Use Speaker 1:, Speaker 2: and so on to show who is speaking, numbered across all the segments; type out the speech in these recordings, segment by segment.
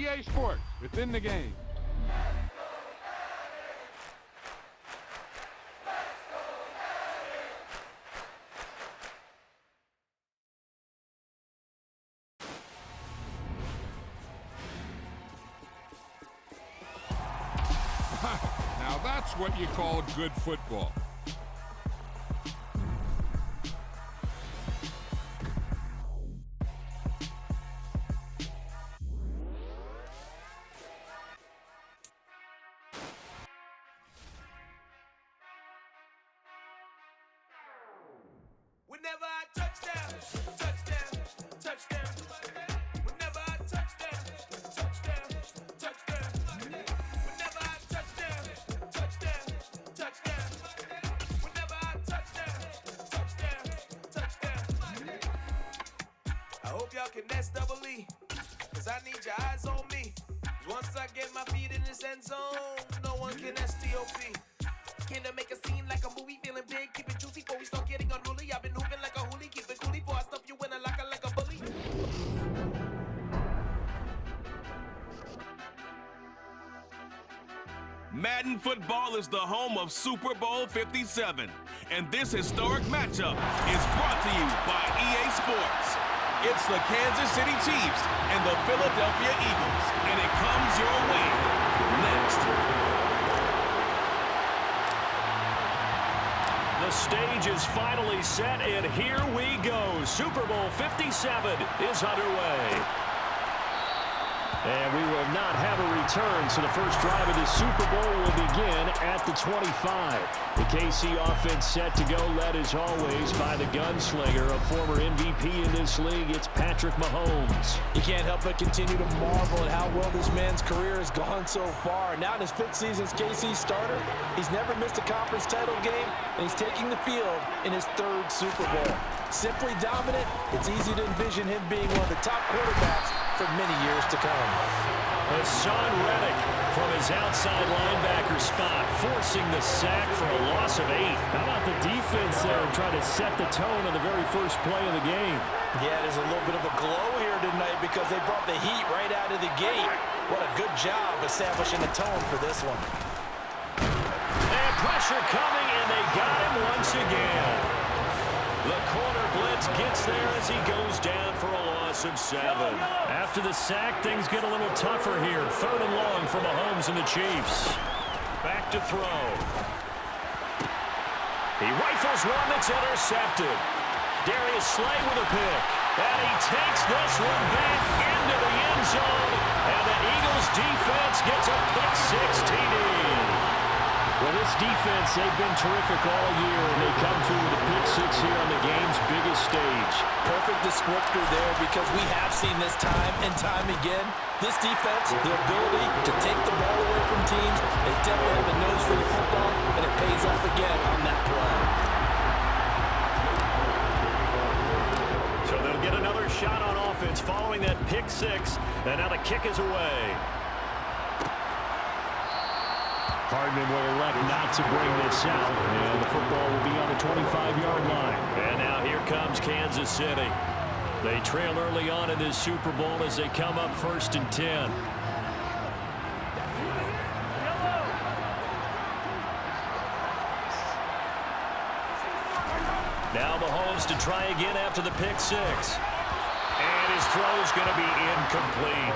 Speaker 1: EA Sports. It's in the game. Now that's what you call good football.
Speaker 2: Whenever I touchdown, touchdown, touchdown. Whenever I touchdown, touchdown, touchdown. Whenever I touchdown, touchdown, touchdown. Whenever I touchdown, touchdown. I hope y'all can SEE, cause I need your eyes on me. 'Cause once I get my feet in this end zone, no one can STOP. Came to make a scene like a movie, feeling big, keep it juicy before we start getting unruly. I've been hooping like a hoolie, keep it coolie before I stuff you in a locker like a bully.
Speaker 3: Madden football is the home of Super Bowl 57, and this historic matchup is brought to you by EA Sports. It's the Kansas City Chiefs and the Philadelphia Eagles, and it comes your way next.
Speaker 4: The stage is finally set, and here we go. Super Bowl 57 is underway. And we will not have a return, so the first drive of the Super Bowl will begin at the 25. The KC offense set to go, led as always by the gunslinger, a former MVP in this league. It's Patrick Mahomes.
Speaker 5: You can't help but continue to marvel at how well this man's career has gone so far. Now in his 5th season as KC starter, he's never missed a conference title game, and he's taking the field in his 3rd Super Bowl. Simply dominant, it's easy to envision him being one of the top quarterbacks for many years to come.
Speaker 4: Hassan Reddick from his outside linebacker spot, forcing the sack for a loss of 8.
Speaker 6: How about the defense there trying to set the tone on the very first play of the game?
Speaker 5: Yeah, there's a little bit of a glow here tonight because they brought the heat right out of the gate. What a good job establishing the tone for this one.
Speaker 4: And pressure coming, and they got him once again. The corner blitz gets there as he goes down for a loss of 7.
Speaker 6: After the sack, things get a little tougher here. 3rd and long for Mahomes and the Chiefs.
Speaker 4: Back to throw. He rifles one that's intercepted. Darius Slay with a pick. And he takes this one back into the end zone. And the Eagles defense gets a pick 6 TD.
Speaker 6: Well, this defense, they've been terrific all year, and they come through with a pick 6 here on the game's biggest stage.
Speaker 5: Perfect descriptor there because we have seen this time and time again. This defense, the ability to take the ball away from teams, they definitely have a nose for the football, and it pays off again on that play.
Speaker 4: So they'll get another shot on offense following that pick 6, and now the kick is away.
Speaker 6: Hardman will elect not to bring this out, and the football will be on the 25-yard line.
Speaker 4: And now here comes Kansas City. They trail early on in this Super Bowl as they come up 1st and 10. Now Mahomes to try again after the pick 6. And his throw's going to be incomplete.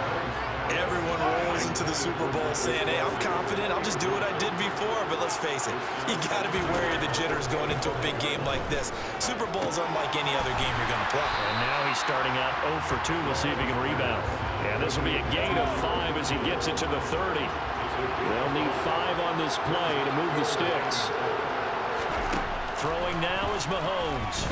Speaker 5: Everyone rolls into the Super Bowl saying, hey, I'm confident, I'll just do what I did before. But let's face it, you got to be wary of the jitters going into a big game like this. Super Bowl's unlike any other game you're going to play.
Speaker 4: And now he's starting out 0 for 2. We'll see if he can rebound. And this will be a gain of 5 as he gets it to the 30.
Speaker 6: They'll need 5 on this play to move the sticks.
Speaker 4: Throwing now is Mahomes.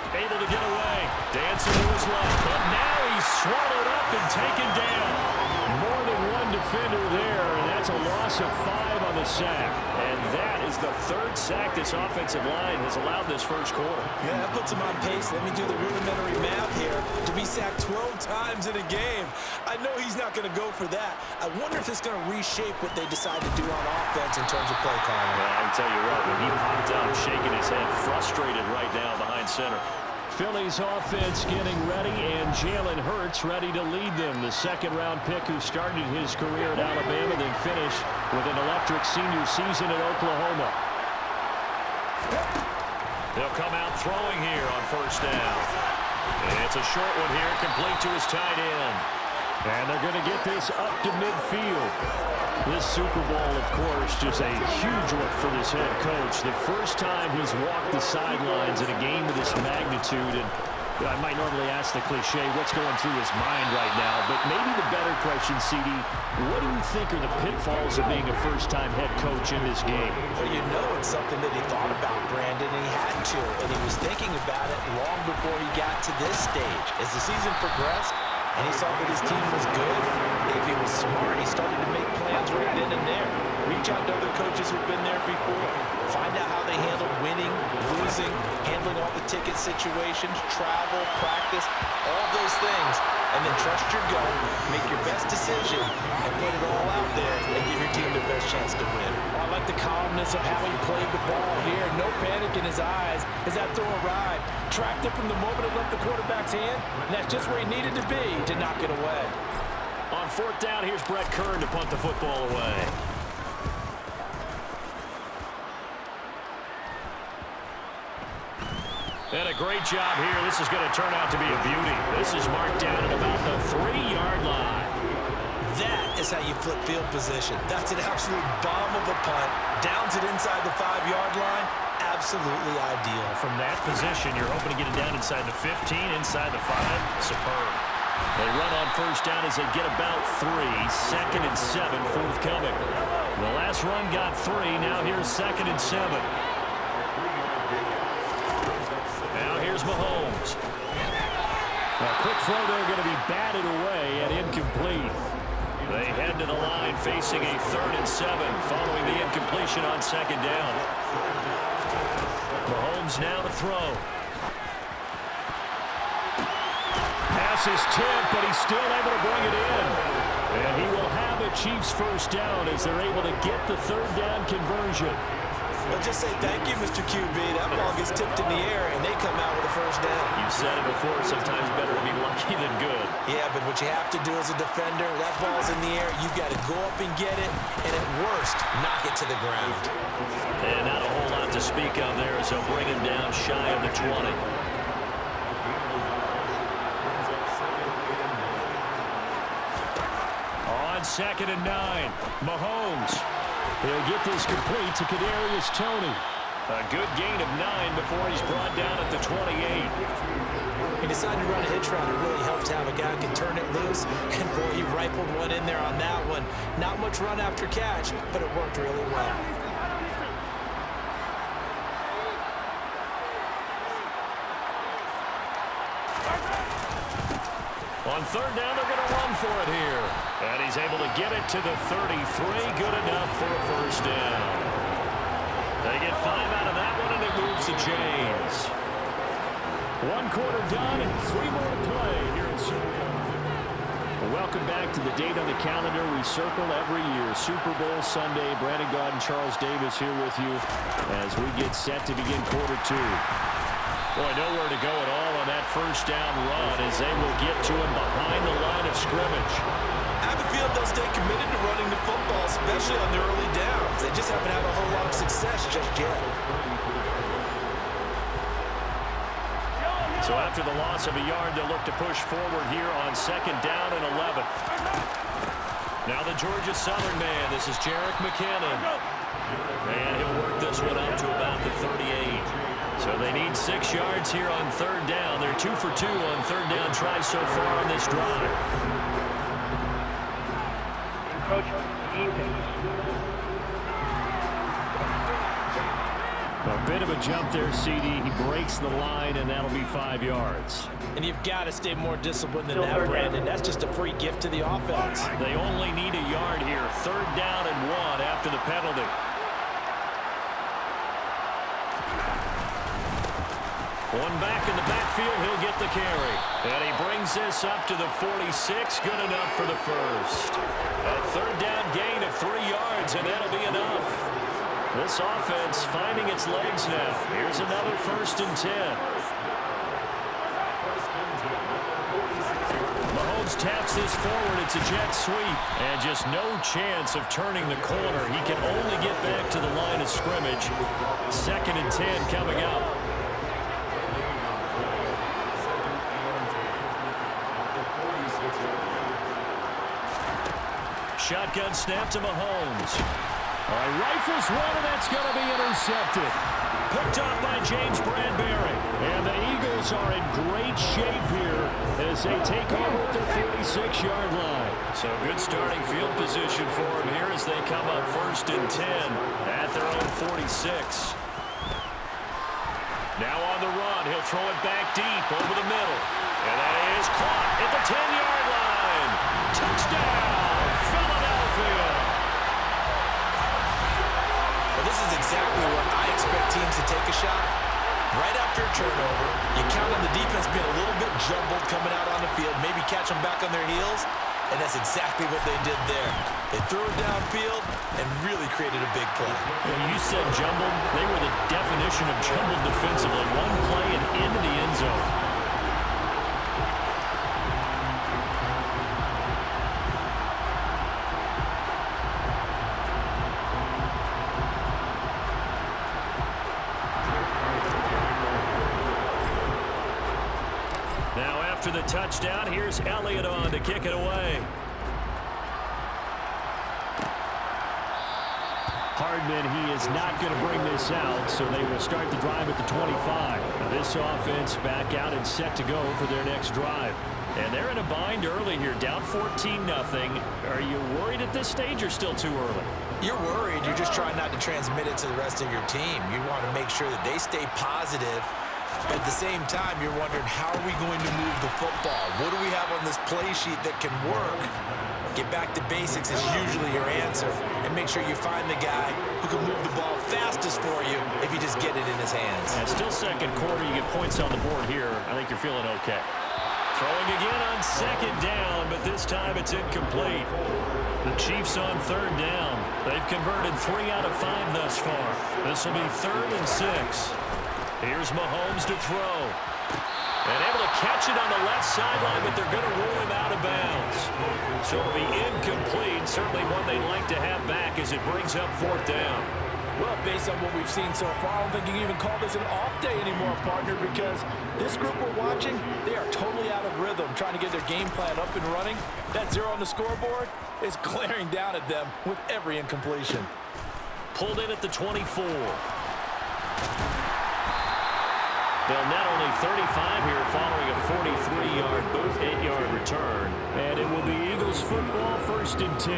Speaker 4: Able to get away. Dancing to his left. But now he's swallowed up and taken down.
Speaker 6: More than one defender there, and that's a loss of 5 on the sack.
Speaker 4: And that is the 3rd sack this offensive line has allowed this first quarter.
Speaker 5: Yeah, that puts him on pace. Let me do the rudimentary math here. To be sacked 12 times in a game, I know he's not going to go for that. I wonder if it's going to reshape what they decide to do on offense in terms of play calling.
Speaker 4: Well, I can tell you what, when he popped up, shaking his head, frustrated right now behind center. Philly's offense getting ready, and Jalen Hurts ready to lead them. The second-round pick who started his career at Alabama, then finished with an electric senior season at Oklahoma.
Speaker 6: They'll come out throwing here on first down. And it's a short one here, complete to his tight end.
Speaker 4: And they're going to get this up to midfield. This Super Bowl, of course, just a huge one for this head coach. The first time he's walked the sidelines in a game of this magnitude. And I might normally ask the cliche, what's going through his mind right now? But maybe the better question, CD, what do you think are the pitfalls of being a first-time head coach in this game?
Speaker 5: Well, you know it's something that he thought about, Brandon, and he had to. And he was thinking about it long before he got to this stage. As the season progressed, and he saw that his team was good, if he was smart, he started to make plans right then and there. Reach out to other coaches who've been there before. Find out how they handle winning, losing, handling all the ticket situations, travel, practice, all those things. And then trust your gut, make your best decision, and put it all out there and give your team the best chance to win. I like the calmness of how he played the ball here. No panic in his eyes as that throw arrived. Tracked it from the moment it left the quarterback's hand, and that's just where he needed to be to knock it away.
Speaker 6: On fourth down, here's Brett Kern to punt the football away. And a great job here. This is going to turn out to be a beauty. This is marked down at about the 3-yard line.
Speaker 5: That is how you flip field position. That's an absolute bomb of a punt. Downs it inside the 5-yard line. Absolutely ideal.
Speaker 6: From that position, you're hoping to get it down inside the 15, inside the 5. Superb. They run on first down as they get about 3. 2nd and 7 forthcoming. The last run got 3. Now here's 2nd and 7. Here's Mahomes.
Speaker 4: A quick throw there going to be batted away and incomplete.
Speaker 6: They head to the line facing a 3rd and 7 following the incompletion on 2nd down. Mahomes now to throw.
Speaker 4: Pass is tipped, but he's still able to bring it in. And he will have a Chiefs first down as they're able to get the 3rd down conversion.
Speaker 5: Well, just say thank you, Mr. QB. That ball gets tipped in the air, and they come out with a first down.
Speaker 6: You've said it before, sometimes better to be lucky than good.
Speaker 5: Yeah, but what you have to do as a defender, that ball's in the air, you've got to go up and get it, and at worst, knock it to the ground.
Speaker 6: And not a whole lot to speak of there, as they'll bring him down shy of the 20.
Speaker 4: On 2nd and 9, Mahomes. He'll get this complete to Kadarius Toney.
Speaker 6: A good gain of 9 before he's brought down at the 28.
Speaker 5: He decided to run a hitch route. It really helped to have a guy who can turn it loose. And, boy, he rifled one in there on that one. Not much run after catch, but it worked really well.
Speaker 6: On 3rd down, they're going to run for it here. And he's able to get it to the 33. Good enough for a first down. They get 5 out of that one, and it moves the chains.
Speaker 4: 1 quarter done and 3 more to play here at Super Bowl. Welcome back to the date on the calendar we circle every year. Super Bowl Sunday. Brandon Gaudin, Charles Davis here with you as we get set to begin quarter 2.
Speaker 6: Boy, nowhere to go at all on that first down run as they will get to him behind the line of scrimmage.
Speaker 5: I have a feeling they'll stay committed to running the football, especially on the early downs. They just haven't had a whole lot of success just yet.
Speaker 6: So after the loss of a yard, they'll look to push forward here on 2nd down and 11. Now the Georgia Southern man. This is Jerick McKinnon. And he'll work this one up to about the 38. So they need 6 yards here on 3rd down. They're 2 for 2 on 3rd down tries so far on this drive.
Speaker 7: Coach, defense.
Speaker 4: A bit of a jump there, CD. He breaks the line, and that'll be 5 yards.
Speaker 5: And you've got to stay more disciplined than that, Brandon. That's just a free gift to the offense.
Speaker 6: They only need a yard here. 3rd down and 1 after the penalty. One back in the backfield, he'll get the carry. And he brings this up to the 46, good enough for the first. A 3rd down gain of 3 yards, and that'll be enough. This offense finding its legs now. Here's another 1st and 10. Mahomes taps this forward. It's a jet sweep. And just no chance of turning the corner. He can only get back to the line of scrimmage. 2nd and 10 coming up. Shotgun snap to Mahomes. All right, rifles one, and that's going to be intercepted. Picked up by James Bradbury. And the Eagles are in great shape here as they take over at their 46-yard line. So good starting field position for them here as they come up 1st and 10 at their own 46. Now on the run, he'll throw it back deep over the middle. And that is caught at the 10-yard line. Touchdown, Philadelphia.
Speaker 5: Well, this is exactly what I expect teams to take a shot. Right after a turnover, you count on the defense being a little bit jumbled coming out on the field, maybe catch them back on their heels, and that's exactly what they did there. They threw it downfield and really created a big play.
Speaker 6: When you said jumbled, they were the definition of jumbled defensively. One play and into the end zone. Now after the touchdown, here's Elliott on to kick it away.
Speaker 4: Hardman, he is not going to bring this out, so they will start the drive at the 25. Now this offense back out and set to go for their next drive. And they're in a bind early here, down 14-0. Are you worried at this stage or still too early?
Speaker 5: You're worried. You're just trying not to transmit it to the rest of your team. You want to make sure that they stay positive. But at the same time, you're wondering, how are we going to move the football? What do we have on this play sheet that can work? Get back to basics is usually your answer. And make sure you find the guy who can move the ball fastest for you if you just get it in his hands.
Speaker 6: And still 2nd quarter, you get points on the board here. I think you're feeling okay. Throwing again on 2nd down, but this time it's incomplete. The Chiefs on 3rd down. They've converted 3 out of 5 thus far. This will be 3rd and 6. Here's Mahomes to throw. And able to catch it on the left sideline, but they're going to rule him out of bounds. So it'll be incomplete. Certainly one they'd like to have back as it brings up 4th down.
Speaker 5: Well, based on what we've seen so far, I don't think you can even call this an off day anymore, partner, because this group we're watching, they are totally out of rhythm, trying to get their game plan up and running. That 0 on the scoreboard is glaring down at them with every incompletion.
Speaker 6: Pulled in at the 24. They'll net only 35 here following a 43-yard, 8-yard return. And it will be Eagles football, 1st and 10.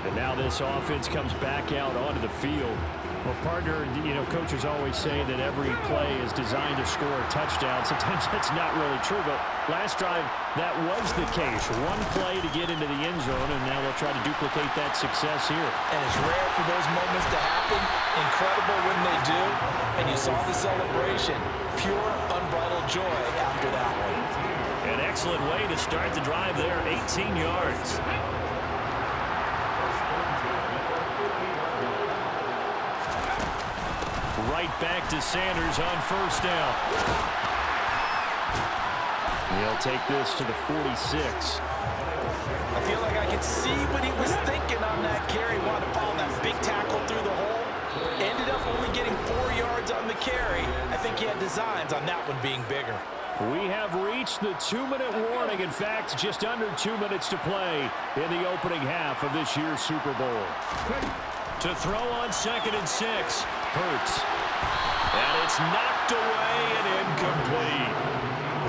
Speaker 6: And now this offense comes back out onto the field. Well, partner, you know, coaches always say that every play is designed to score a touchdown. Sometimes that's not really true, but last drive, that was the case. One play to get into the end zone, and now they'll try to duplicate that success here.
Speaker 5: And it's rare for those moments to happen. Incredible when they do. And you saw the celebration. Pure, unbridled joy after that one.
Speaker 6: An excellent way to start the drive there, 18 yards. Right back to Sanders on 1st down.
Speaker 4: He'll take this to the 46.
Speaker 5: I feel like I could see what he was thinking on that carry. Wanted to follow that big tackle through the hole. Ended up only getting 4 yards on the carry. I think he had designs on that one being bigger.
Speaker 4: We have reached the 2-minute warning. In fact, just under 2 minutes to play in the opening half of this year's Super Bowl.
Speaker 6: To throw on 2nd and 6. Hurts. And it's knocked away and incomplete.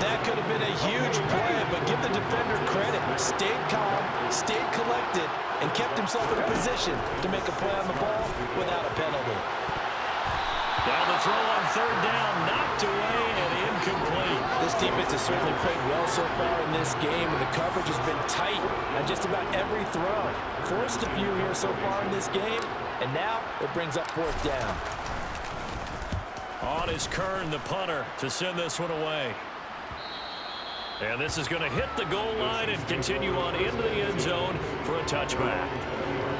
Speaker 5: That could have been a huge play, but give the defender credit. Stayed calm, stayed collected, and kept himself in a position to make a play on the ball without a penalty.
Speaker 6: Now the throw on 3rd down, knocked away and incomplete.
Speaker 5: This defense has certainly played well so far in this game, and the coverage has been tight on just about every throw. Forced a few here so far in this game, and now it brings up 4th down.
Speaker 6: On is Kern, the punter, to send this one away. And this is going to hit the goal line and continue on into the end zone for a touchback.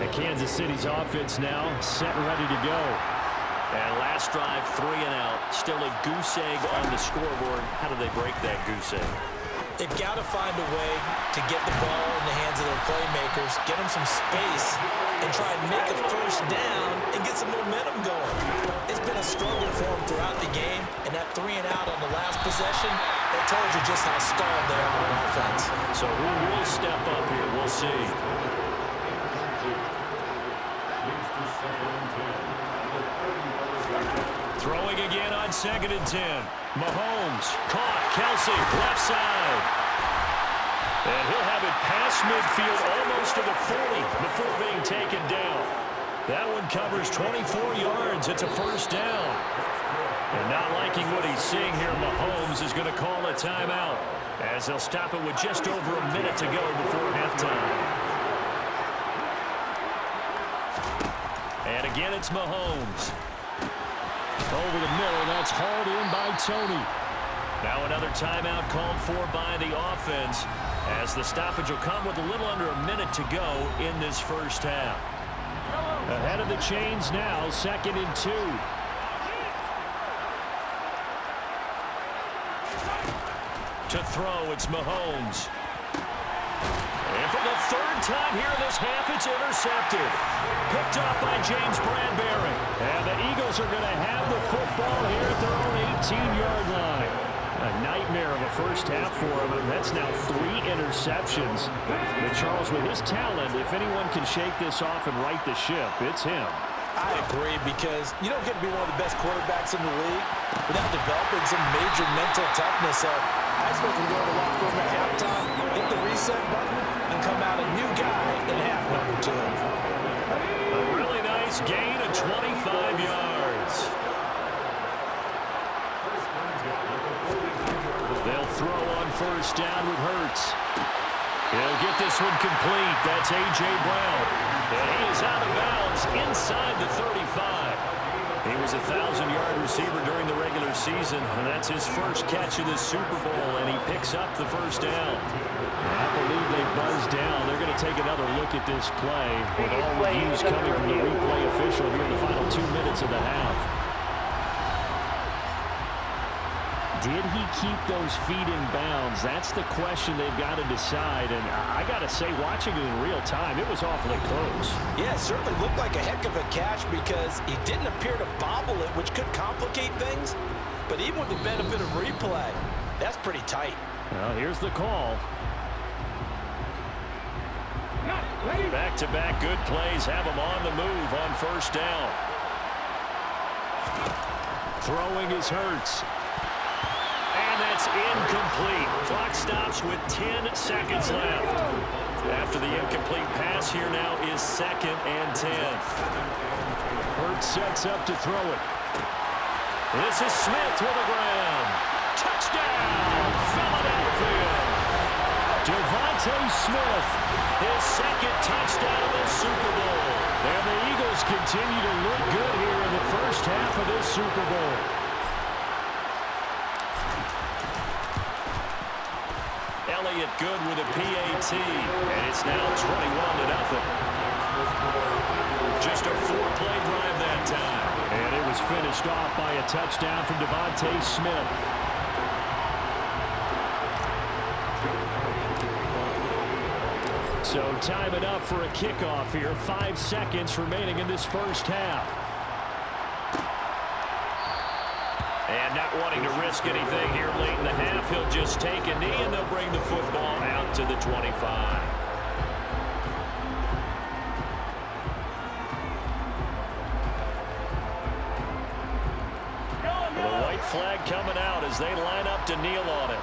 Speaker 4: And Kansas City's offense now set and ready to go.
Speaker 6: And last drive, 3 and out. Still a goose egg on the scoreboard. How do they break that goose egg?
Speaker 5: They've got to find a way to get the ball in the hands of their playmakers, get them some space, and try and make a first down and get some momentum going. It's been a struggle for them throughout the game, and that 3-and-out on the last possession, that told you just how stalled they are on offense.
Speaker 6: So who will step up here? We'll see. Throwing again on 2nd and 10. Mahomes caught. Kelsey, left side. And he'll have it past midfield almost to the 40 before being taken down. That one covers 24 yards. It's a first down. And not liking what he's seeing here, Mahomes is going to call a timeout as they'll stop it with just over a minute to go before halftime. And again, it's Mahomes.
Speaker 4: Over the middle, that's hauled in by Tony.
Speaker 6: Now another timeout called for by the offense as the stoppage will come with a little under a minute to go in this first half.
Speaker 4: Ahead of the chains now, 2nd and 2.
Speaker 6: To throw, it's Mahomes. And for the 3rd time here in this half, it's intercepted. Picked up by James Bradbury.
Speaker 4: And the Eagles are going to have the football here at their own 18-yard line. A nightmare of a first half for him, and that's now 3 interceptions. But Charles, with his talent, if anyone can shake this off and right the ship, it's him.
Speaker 5: I agree, because you don't get to be one of the best quarterbacks in the league without developing some major mental toughness. So I expect him to go to the locker room at halftime, hit the reset button, and come out a new guy in half number 2.
Speaker 6: A really nice gain of 25 yards.
Speaker 4: They'll throw on first down with Hurts. He'll get this one complete. That's A.J. Brown.
Speaker 6: And he is out of bounds inside the 35. He was a 1,000-yard receiver during the regular season, and that's his first catch of the Super Bowl, and he picks up the first down.
Speaker 4: I believe they buzzed down. They're going to take another look at this play with all reviews coming from the replay official here in the final 2 minutes of the half. Did he keep those feet in bounds? That's the question they've got to decide. And I got to say, watching it in real time, it was awfully close.
Speaker 5: Yeah, it certainly looked like a heck of a catch because he didn't appear to bobble it, which could complicate things. But even with the benefit of replay, that's pretty tight.
Speaker 4: Well, here's the call.
Speaker 6: Back-to-back good plays have him on the move on first down.
Speaker 4: Throwing is Hurts.
Speaker 6: And that's incomplete. Clock stops with 10 seconds left. After the incomplete pass, here now is 2nd and 10.
Speaker 4: Hurts sets up to throw it.
Speaker 6: This is Smith with a grab. Touchdown, Philadelphia.
Speaker 4: Devontae Smith.
Speaker 6: His 2nd touchdown of the Super Bowl.
Speaker 4: And the Eagles continue to look good here in the first half of this Super Bowl.
Speaker 6: Elliott good with a PAT, and it's now 21-0. Just a 4-play drive that time.
Speaker 4: And it was finished off by a touchdown from Devontae Smith. So time it up for a kickoff here. 5 seconds remaining in this first half.
Speaker 6: And not wanting to risk anything here late in the half, he'll just take a knee and they'll bring the football out to the 25. The white flag coming out as they line up to kneel on it.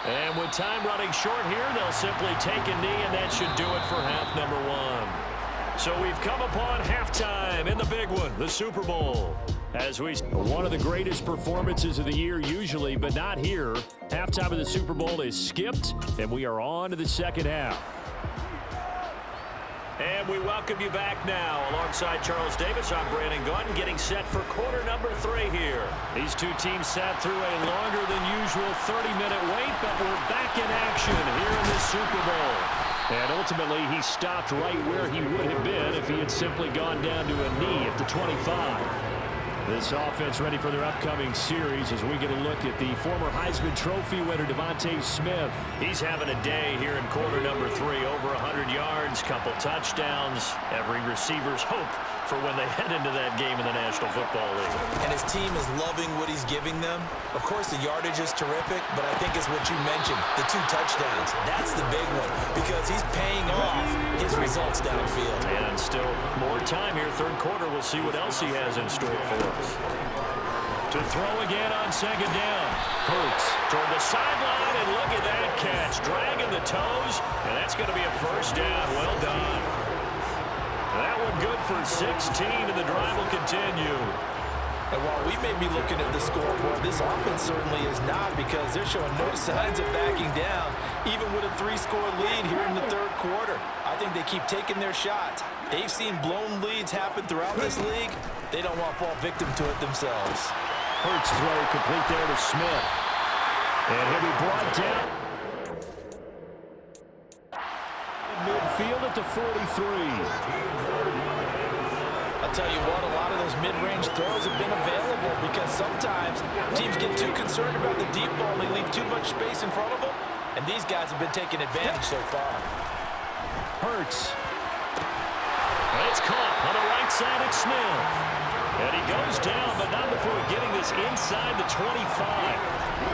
Speaker 6: And with time running short here, they'll simply take a knee, and that should do it for half number 1. So we've come upon halftime in the big one, the Super Bowl. As we
Speaker 4: one of the greatest performances of the year usually, but not here. Halftime of the Super Bowl is skipped, and we are on to the second half.
Speaker 6: And we welcome you back now. Alongside Charles Davis, I'm Brandon Gunn, getting set for quarter number 3 here. These two teams sat through a longer than usual 30-minute wait, but we're back in action here in the Super Bowl.
Speaker 4: And ultimately, he stopped right where he would have been if he had simply gone down to a knee at the 25. This offense ready for their upcoming series as we get a look at the former Heisman Trophy winner, Devontae Smith.
Speaker 6: He's having a day here in quarter number 3. Over 100 yards, couple touchdowns. Every receiver's hope for when they head into that game in the National Football League.
Speaker 5: And his team is loving what he's giving them. Of course, the yardage is terrific, but I think it's what you mentioned, the 2 touchdowns. That's the big one because he's paying off his results downfield.
Speaker 6: And still more time here. Third quarter, we'll see what else he has in store for us.
Speaker 4: To throw again on second down.
Speaker 6: Hurts toward the sideline, and look at that catch. Dragging the toes, and that's going to be a first down. Well done. That one good for 16, and the drive will continue.
Speaker 5: And while we may be looking at the scoreboard, this offense certainly is not, because they're showing no signs of backing down, even with a 3-score lead here in the third quarter. I think they keep taking their shots. They've seen blown leads happen throughout this league. They don't want to fall victim to it themselves.
Speaker 4: Hurts throw complete there to Smith. And he'll be brought down. Midfield at the 43.
Speaker 5: I'll tell you what, a lot of those mid-range throws have been available because sometimes teams get too concerned about the deep ball. They leave too much space in front of them, and these guys have been taking advantage so far.
Speaker 4: Hurts.
Speaker 6: It's caught on the right side at Smith. And he goes down, but not before getting this inside the 25.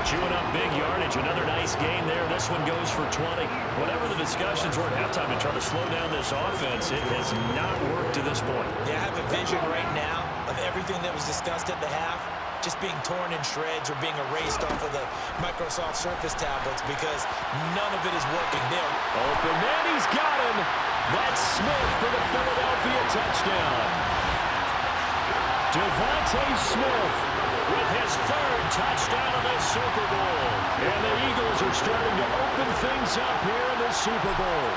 Speaker 6: Chewing up big yardage. Another nice gain there. This one goes for 20. Whatever the discussions were at halftime to try to slow down this offense, it has not worked to this point.
Speaker 5: Yeah, I have a vision right now of everything that was discussed at the half just being torn in shreds or being erased off of the Microsoft Surface tablets because none of it is working there.
Speaker 4: Open man, he's got him. That's Smith for the Philadelphia touchdown. Devontae Smith with his 3rd touchdown of the Super Bowl. And the Eagles are starting to open things up here in the Super Bowl.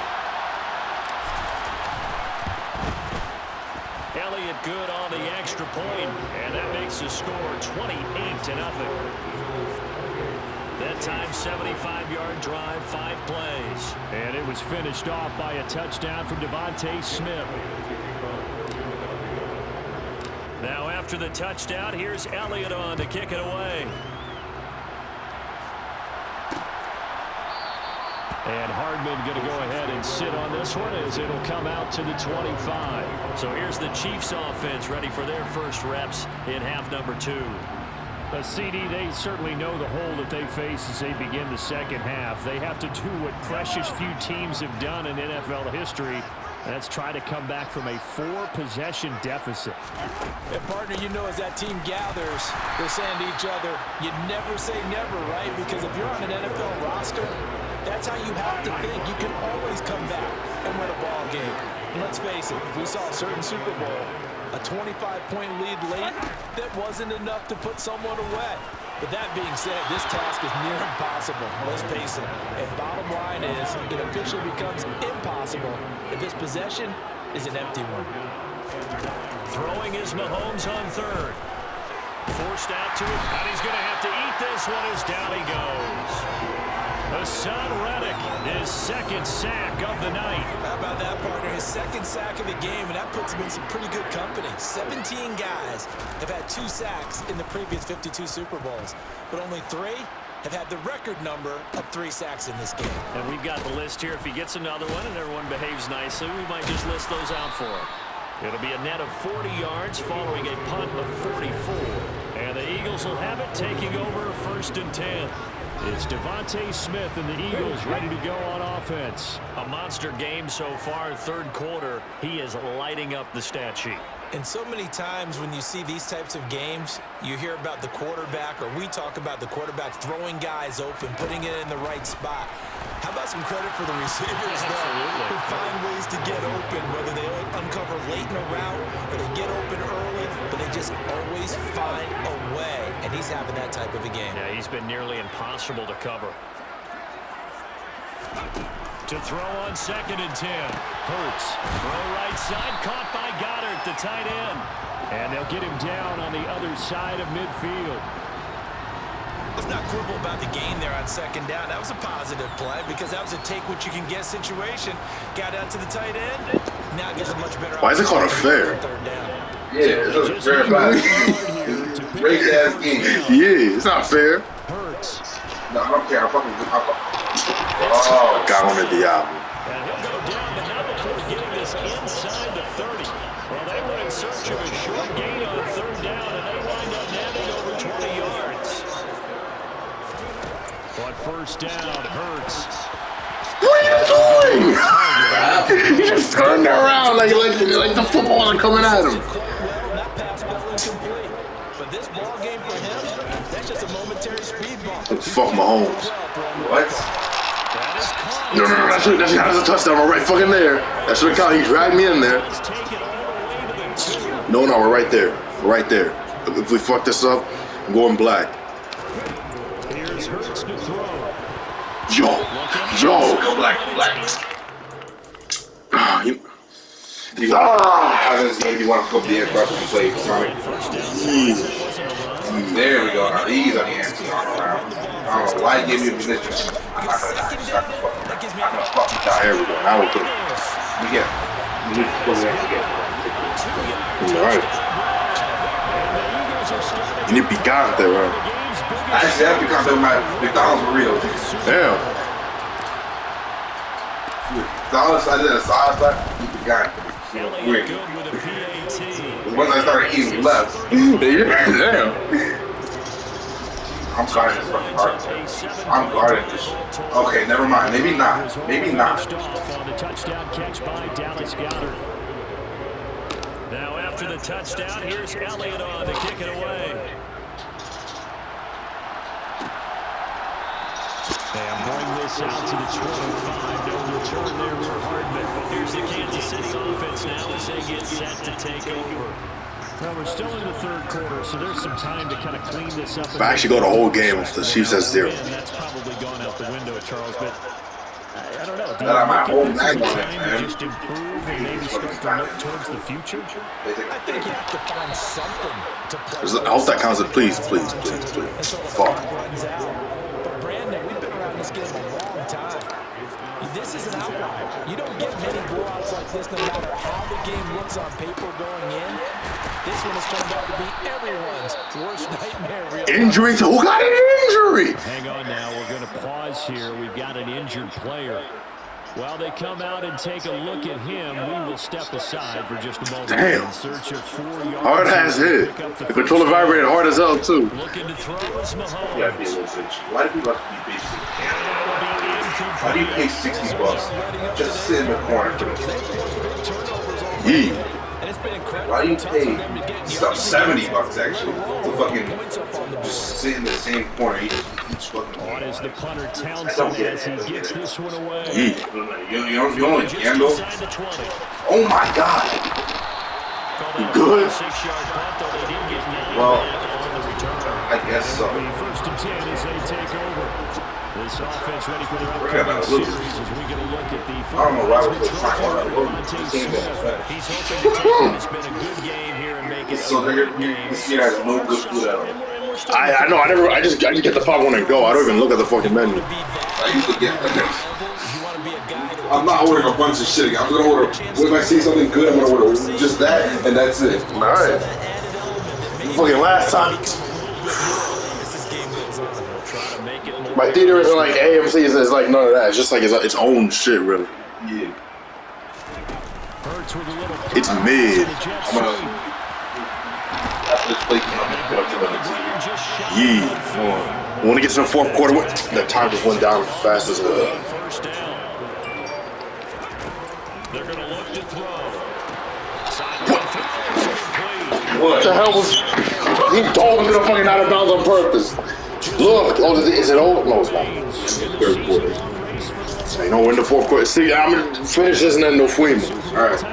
Speaker 6: Elliott good on the extra point, and that makes the score 28-0. That time, 75-yard drive, 5 plays.
Speaker 4: And it was finished off by a touchdown from Devontae Smith.
Speaker 6: Now after the touchdown, here's Elliott on to kick it away.
Speaker 4: And Hardman going to go ahead and sit on this one as it'll come out to the 25.
Speaker 6: So here's the Chiefs offense ready for their first reps in half number 2.
Speaker 4: A CD, they certainly know the hole that they face as they begin the second half. They have to do what precious few teams have done in NFL history. That's try to come back from a 4-possession deficit.
Speaker 5: And partner, you know, as that team gathers, they're saying to each other, you never say never, right? Because if you're on an NFL roster, that's how you have to think. You can always come back and win a ball game. And let's face it, we saw a certain Super Bowl, a 25-point lead late that wasn't enough to put someone away. But that being said, this task is near impossible. Let's face it. And bottom line is, it officially becomes impossible if this possession is an empty one.
Speaker 6: Throwing is Mahomes on 3rd. Forced out to him, and he's going to have to eat this one as down he goes. Hassan Reddick, his 2nd sack of the night.
Speaker 5: How about that, partner? His 2nd sack of the game, and that puts him in some pretty good company. 17 guys have had 2 sacks in the previous 52 Super Bowls, but only 3 have had the record number of 3 sacks in this game.
Speaker 6: And we've got the list here. If he gets another one and everyone behaves nicely, we might just list those out for him. It'll be a net of 40 yards following a punt of 44. And the Eagles will have it, taking over 1st and 10.
Speaker 4: It's Devontae Smith and the Eagles ready to go on offense.
Speaker 6: A monster game so far, 3rd quarter. He is lighting up the stat sheet.
Speaker 5: And so many times when you see these types of games, you hear about the quarterback, or we talk about the quarterback throwing guys open, putting it in the right spot. How about some credit for the receivers, though, who find ways to get open, whether they uncover late in a route or they get open early, but they just always find a way. And he's having that type of a game.
Speaker 6: Yeah, he's been nearly impossible to cover.
Speaker 4: To throw on 2nd and 10. Hurts. Throw right side, caught by Goddard, the tight end. And they'll get him down on the other side of midfield.
Speaker 5: Let's not quibble about the gain there on 2nd down. That was a positive play because that was a take-what-you-can-get situation. Got out to the tight end. Now it gets a much better.
Speaker 8: Why is it called a flare?
Speaker 5: 3rd down.
Speaker 8: Yeah, it was very fast. Great ass game.
Speaker 9: Yeah, it's not fair.
Speaker 6: Hurts.
Speaker 8: No, I don't care. I'm fucking.
Speaker 9: Oh, got on the Diablo.
Speaker 6: And he'll go down, but not before getting this inside the 30. Well, they were in search of a short gain on third down, and they wind up netting over 20 yards. But first down, Hurts.
Speaker 9: What are you doing? You just turned around like the football are coming at him.
Speaker 5: That pass fell incomplete. But this ball game for him, that's just a momentary speed bump.
Speaker 9: Fuck Mahomes.
Speaker 8: What?
Speaker 9: No, that's a touchdown. We're right fucking there. That should have counted. He dragged me in there. No, we're right there. We're right there. If we fuck this up, I'm going black.
Speaker 6: Here's Hurts to throw.
Speaker 9: Yo, go black.
Speaker 8: This maybe want to go the aircraft and play Sonic. There we go. Now these are the answers on around. I don't know why you give me a position. I'm not gonna die. I'm gonna fucking die.
Speaker 9: There we go. Now we're good.
Speaker 8: We get. We need to go there again.
Speaker 9: Alright. You need to be gone there, bro.
Speaker 8: Actually, that's because of my McDonald's burrito.
Speaker 9: Damn.
Speaker 8: McDonald's, I did a sauce like you forgot. Weird. Once I started eating left.
Speaker 9: Damn.
Speaker 8: I'm guarding this fucking part. I'm guarding this. Okay, never mind. Maybe not. Maybe not.
Speaker 6: On the touchdown catch by Dallas Goedert. Now after the touchdown, here's Elliott on to kick it away. And bring this out to the 25. No return there for Hardman. Here's the Kansas City offense now as they get set to take over. Well, we're still in the third quarter, so there's some time to kind of clean this up.
Speaker 9: If I actually go the whole game with the Chiefs at 0.
Speaker 6: That's probably gone out the window, Charles, but I don't know. Do
Speaker 8: That I might
Speaker 6: you
Speaker 8: hold
Speaker 6: think
Speaker 8: back
Speaker 6: this is
Speaker 8: on it,
Speaker 6: time
Speaker 8: man.
Speaker 6: to just improve and maybe start to look towards the future?
Speaker 5: I think you have to find something to play.
Speaker 9: I hope that counts as please. Fuck.
Speaker 5: But Brandon, we've been around this game a long time. This is an outlier. You don't get many blowouts like this no matter how the game looks on paper going in. This one has turned out to be everyone's worst nightmare.
Speaker 9: Injury? Who got an injury?
Speaker 6: Hang on now. We're going to pause here. We've got an injured player. While they come out and take a look at him, we will step aside for just a moment.
Speaker 9: Damn.
Speaker 6: In search of 4 yards.
Speaker 9: Hard ass hit. The controller vibrated hard as hell, too.
Speaker 6: Looking to throw is Mahomes.
Speaker 8: Yeah, be a little bitch. Why do people have to be basic? Why do you pay $60 just to sit in the corner for this?
Speaker 9: Yeah.
Speaker 8: Why do you pay $70 actually to fucking just sit in the same corner each fucking
Speaker 6: On is the punter
Speaker 8: I
Speaker 6: Townsend
Speaker 8: don't get
Speaker 6: as
Speaker 8: it.
Speaker 6: he gets this one away.
Speaker 9: Yeah.
Speaker 8: You only
Speaker 6: Just
Speaker 8: gamble?
Speaker 6: inside the 20.
Speaker 8: Oh my god!
Speaker 6: You
Speaker 9: good?
Speaker 6: 6-yard punt, though they didn't get nailed
Speaker 8: Well,
Speaker 6: on the return.
Speaker 8: I guess so.
Speaker 6: First and 10 as they take over. This offense ready for their
Speaker 8: We're gonna
Speaker 6: upcoming
Speaker 8: lose.
Speaker 6: series as we get a look at the
Speaker 8: I don't know why we're so
Speaker 6: trophy
Speaker 8: talking about
Speaker 6: winner,
Speaker 8: that.
Speaker 6: Devontae
Speaker 8: Team
Speaker 6: Smith.
Speaker 8: that
Speaker 6: He's hoping to take what has been a good game here and make it
Speaker 8: So
Speaker 6: a great game.
Speaker 8: this year has no good food at all.
Speaker 9: I know. I just get the fuck when I go. I don't even look at the fucking menu.
Speaker 8: I used to get I'm not ordering a bunch of shit again. I'm gonna order, if I see something good, I'm gonna order just that, and that's it.
Speaker 9: Alright. Fucking last time. My theater isn't like AMC, it's like none of that. It's just like its own shit, really.
Speaker 8: Yeah.
Speaker 9: It's mid.
Speaker 8: I'm gonna, after this play, I'm gonna go up to the
Speaker 9: Yeah. When it gets in the fourth quarter, the time just went down as fast as
Speaker 6: First down. They're going to look to throw.
Speaker 9: What the hell was he told him to fucking out of bounds on purpose? Look, oh, is it over? No, it's not. Third quarter. Ain't no in the fourth quarter. See, I'm gonna finish this and then no fuimos. Alright.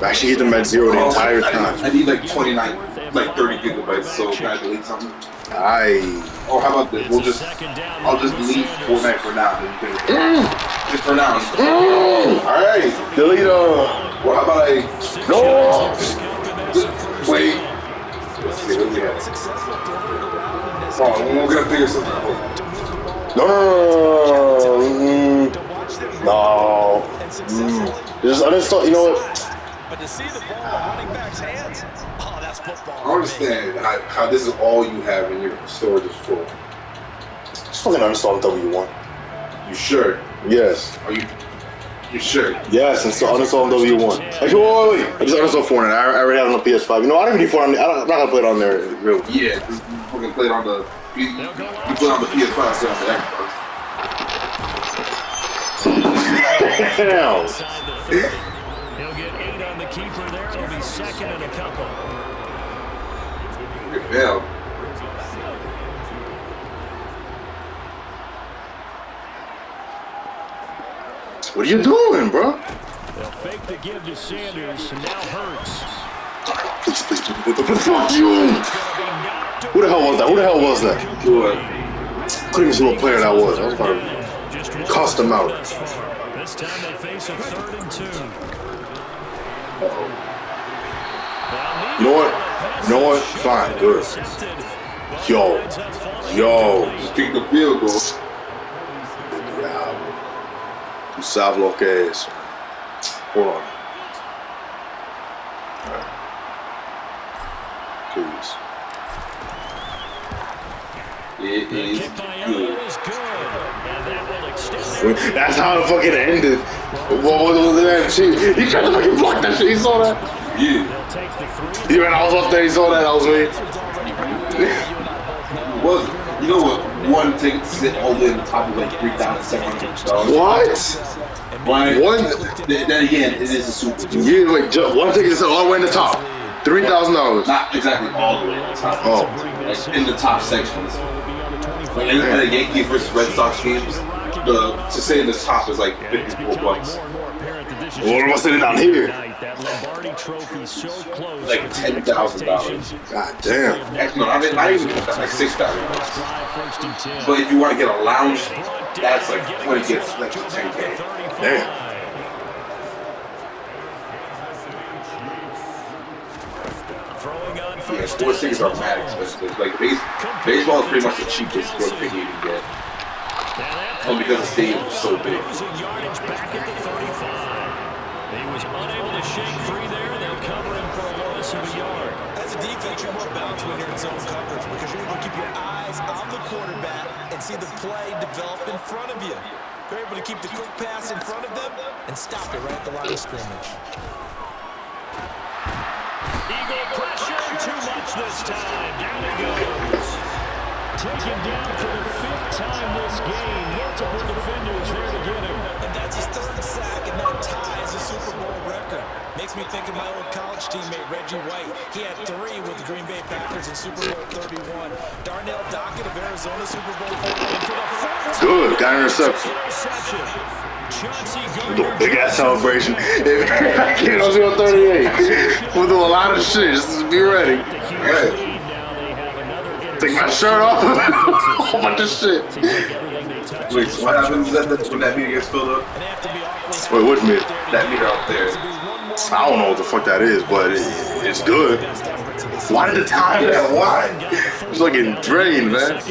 Speaker 9: Actually hit them at 0 the entire time.
Speaker 8: I need like 29, like 30 gigabytes, so can I delete something? Or how about this? I'll just delete Fortnite for now. Then you can, just for now. Alright.
Speaker 9: Delete
Speaker 8: Well, how about I...
Speaker 9: No!
Speaker 8: Wait. Let's see, what we have. Oh, we're gonna figure something out.
Speaker 9: No. Just uninstall. You know what?
Speaker 5: But to see the ball in running back's hands, oh, that's football.
Speaker 8: I don't understand how this is all you have in your storage is full.
Speaker 9: Just fucking uninstall W1.
Speaker 8: You sure?
Speaker 9: Yes.
Speaker 8: Are you sure?
Speaker 9: Yes, uninstall W1. Actually, wait. I just uninstalled Fortnite. I already have it on the PS5. You know, I don't even need Fortnite. I'm not gonna play it on there, really.
Speaker 8: Yeah, just fucking play it on the. You play it on the PS5, so on the Xbox.
Speaker 9: Damn.
Speaker 6: He'll get 8 on the keeper there. It'll be second and a couple.
Speaker 8: Yeah.
Speaker 9: What are you doing, bro?
Speaker 6: They'll fake the give to Sanders, and now Hurts.
Speaker 9: Please, fuck you! Who the hell was that?
Speaker 8: Good.
Speaker 9: Couldn't even see what player that was. I was about to cost him out.
Speaker 6: This time they face a 3rd and 2.
Speaker 9: You know what? Fine, good. Yo.
Speaker 8: Just kick the field goal.
Speaker 9: Tu sabes lo que es. Hold on. Right. Please.
Speaker 8: It is good.
Speaker 9: That's how it fucking ended. What was that shit? He tried to fucking block that shit. He saw that?
Speaker 8: Yeah.
Speaker 9: Yeah, when I was up there, he saw that. That was me.
Speaker 8: Well, you know what? One ticket sit all the way in the top of like $3,700.
Speaker 9: What?
Speaker 8: Right?
Speaker 9: One?
Speaker 8: Then again, it is a Super Bowl.
Speaker 9: Yeah, wait, one ticket is all the way in the top. $3,000.
Speaker 8: Not exactly all the way in the top.
Speaker 9: Oh.
Speaker 8: Like in the top sections. Like in the Yankees versus Red Sox games, to say in the top is like $54.
Speaker 9: What am I sitting down here?
Speaker 8: Like $10,000.
Speaker 9: God damn.
Speaker 8: No, not even like $6,000. But if you want to get a lounge, that's like when it gets like $10K.
Speaker 9: Damn.
Speaker 8: Yeah, sports tickets are mad expensive. Like baseball is pretty much the cheapest sports ticket you can get. Only because the stadium is so big.
Speaker 6: He was unable to shake free there. They'll cover him for a loss of a yard.
Speaker 5: As a defense, you're more balanced when you're in zone coverage because you're able to keep your eyes on the quarterback and see the play develop in front of you. You're able to keep the quick pass in front of them and stop it right at the line of scrimmage.
Speaker 6: Eagle pressure, too much this time. Down it goes. Taken down for the 5th time this game. Multiple defenders there to get him.
Speaker 5: And that's his 3rd sack, and that ties a Super Bowl record. Makes me think of my old college teammate, Reggie White. He had 3 with the Green Bay Packers in Super Bowl 31. Darnell Dockett of Arizona, Super Bowl 31.
Speaker 9: Good, got an interception. Little big ass celebration. I can't on 38. We'll do a lot of shit. Just be ready. Right. Take my shirt off. A bunch of shit.
Speaker 8: Wait, so what happens when that meter gets filled up?
Speaker 9: Wait, which meter?
Speaker 8: That meter out there.
Speaker 9: I don't know what the fuck that is, but it's good. Why did the time that? Why? It's like getting drained, man.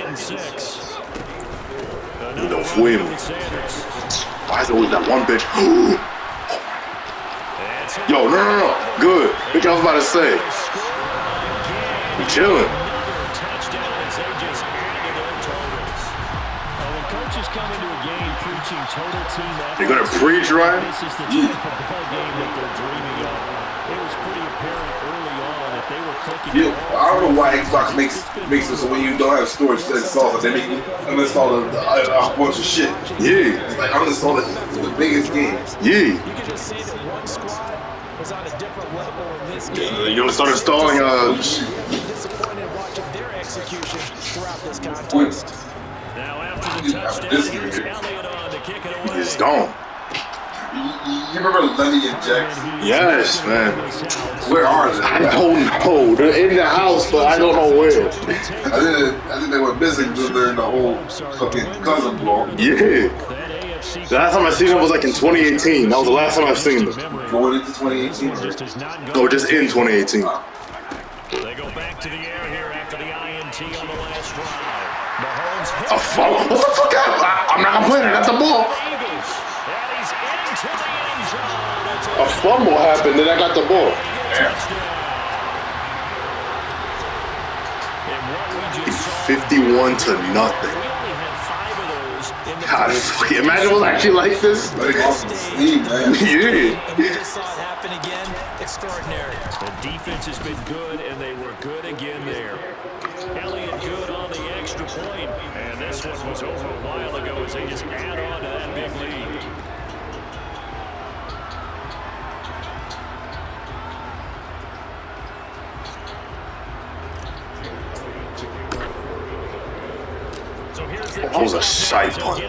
Speaker 9: You know, fuimos. Why is it always that one bitch? Yo, no. Good. Bitch, I was about to say. We chilling. They're gonna preach, right?
Speaker 6: This is the type of ball game that they're dreaming of. It was pretty apparent early on that they were clicking.
Speaker 8: Yeah, I don't know why Xbox makes it so when you don't have storage to install it, they make you uninstall a bunch of shit.
Speaker 9: Yeah.
Speaker 8: It's like uninstall it to the biggest games.
Speaker 9: Yeah.
Speaker 5: You can just say that one squad was on a different level in this game.
Speaker 9: You're gonna start installing
Speaker 5: Disappointed watching their execution throughout this contest.
Speaker 6: Now after the touchdown, here's Elliott on to kick it away.
Speaker 9: It's gone.
Speaker 8: You remember Lvii and Jax?
Speaker 9: Yes, man.
Speaker 8: Where are they?
Speaker 9: I don't know. They're in the house, but I don't know where.
Speaker 8: I think they went missing during the whole fucking cousin blow.
Speaker 9: Yeah. The last time I seen them was like in 2018. That was the last time I've seen them.
Speaker 8: Going into 2018?
Speaker 9: No, just in 2018.
Speaker 6: They go back to the air here after the INT on the last drive.
Speaker 9: A fumble? What the fuck? I'm not complaining. That's the ball. A fumble happened, then I got the ball.
Speaker 8: Yeah.
Speaker 9: 51 to nothing. God, imagine it was actually like this.
Speaker 8: Like off the sleeve, man.
Speaker 9: Yeah.
Speaker 5: And we just saw it happen again. Extraordinary.
Speaker 6: The defense has been good, and they were good again there. Elliott good on the extra point. And this one was over a while ago as they just add on to that big lead. So here's the
Speaker 9: That was a shite punt.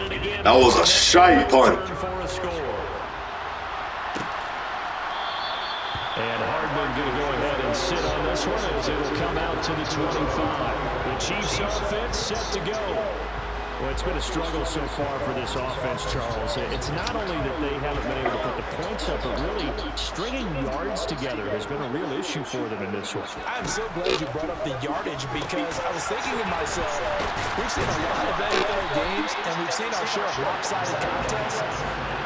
Speaker 9: That was a shite punt.
Speaker 6: And Hardman going to go ahead and sit on this one as it'll come out to the 25. The Chiefs offense set to go. Well, it's been a struggle so far for this offense, Charles. It's not only that they haven't been able to put the points up, but really stringing yards together has been a real issue for them in this one.
Speaker 5: I'm so glad you brought up the yardage because I was thinking to myself, we've seen a lot of NFL games and we've seen our share of lopsided contests,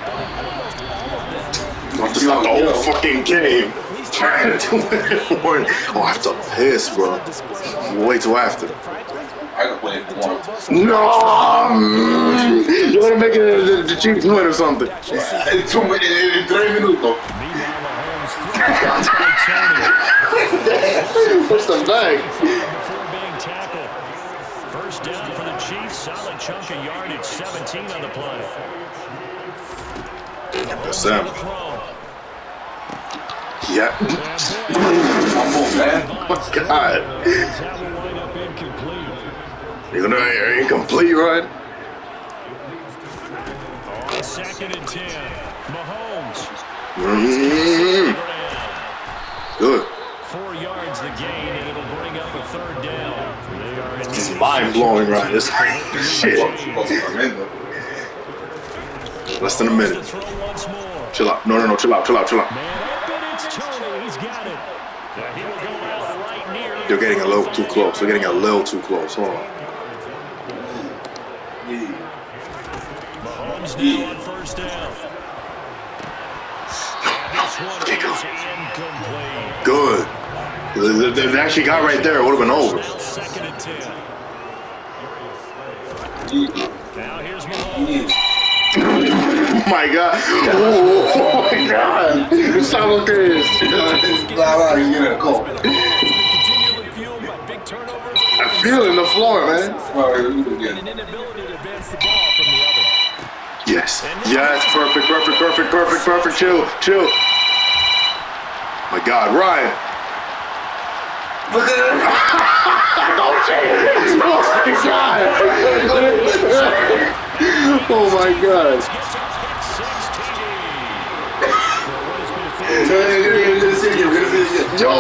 Speaker 5: but in almost all of them,
Speaker 9: That's not the whole fucking game. Trying to win. Oh, I have to piss, bro. Wait till after.
Speaker 8: I can play it once.
Speaker 9: No! You want to make it the Chiefs win or something?
Speaker 8: In 2 minutes, in 3 minutes.
Speaker 9: Push them back.
Speaker 6: Before being tackled. First down for the Chiefs. Solid chunk of yardage. 17 on the play.
Speaker 9: That's them. Yeah. Oh, God. You're gonna incomplete, right?
Speaker 6: On 2nd and 10. Mahomes.
Speaker 9: Good.
Speaker 6: 4 yards the gain, and it'll bring up a 3rd down. They are in
Speaker 9: It's mind-blowing, right? It's shit. Less than a minute. Chill out. No, chill out.
Speaker 6: Man open, it's Tony. He's got it. He will go out right near.
Speaker 9: You're getting a little too close. We're getting a little too close. Hold on.
Speaker 6: Mahomes now on 1st down. This one is incomplete.
Speaker 9: Good. They actually got right there. It would have been over.
Speaker 6: 2nd and 10. Now here's Mahomes.
Speaker 9: Oh my God. Oh my God. It's simultaneous.
Speaker 8: You get a call.
Speaker 5: continually fueled by big turnovers.
Speaker 9: I feel it in the floor, man.
Speaker 5: And an inability to advance the ball from the other.
Speaker 9: Yes. Yes. Perfect. Chill. My God, Ryan. Look at it. Don't say it. Oh my God. Yo,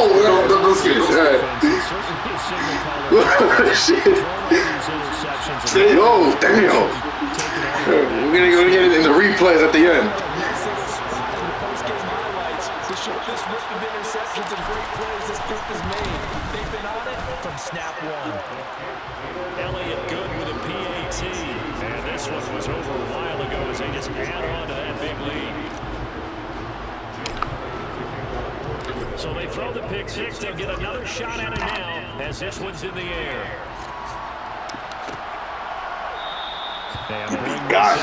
Speaker 9: don't skip it. Yo, damn. We're gonna get it in the replays at the end.
Speaker 5: Post-game highlights to show this rip of interceptions and great plays this group has made. They've been on it from snap one.
Speaker 6: Elliott good with a PAT. And this one was over a while ago as they just add on to that big lead. So they throw the pick six. They'll get another shot at it now as this one's in the air.
Speaker 9: God,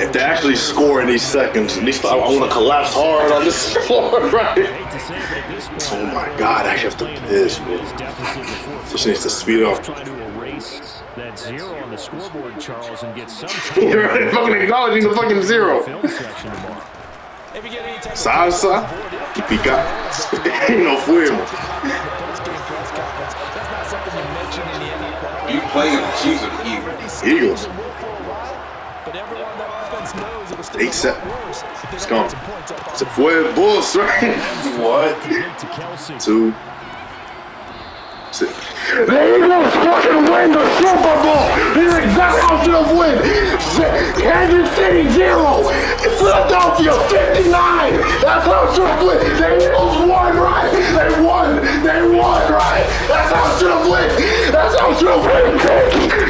Speaker 9: if they actually score in these seconds, at least I want to collapse hard on this floor, right? Oh my God, I actually have to piss, bro. Just needs to speed up.
Speaker 6: Trying to erase that 0 on the scoreboard, Charles, and get some time.
Speaker 9: You're fucking acknowledging the fucking 0. Salsa y pica. Y no fuimos.
Speaker 8: You playing the Chiefs or the Eagles?
Speaker 9: Eagles.
Speaker 5: But everyone that offense knows it was still
Speaker 9: 8-7. It's gone. Se fue Bulls, right? What? 2. 6. The Eagles fucking win the Super Bowl! This is exactly how it should have won! Kansas City 0! Philadelphia 59! That's how it should have won! The Eagles won, right? They won, right? That's how it should have won! That's how it should have won!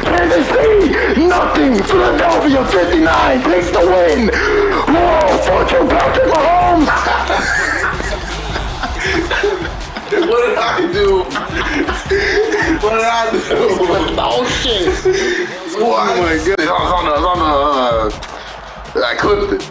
Speaker 9: Kansas City, nothing! Philadelphia 59 takes the win! Whoa, fuck you, Patrick Mahomes!
Speaker 8: What did I do? What did I do?
Speaker 9: Oh shit! Oh my goodness! I clipped it.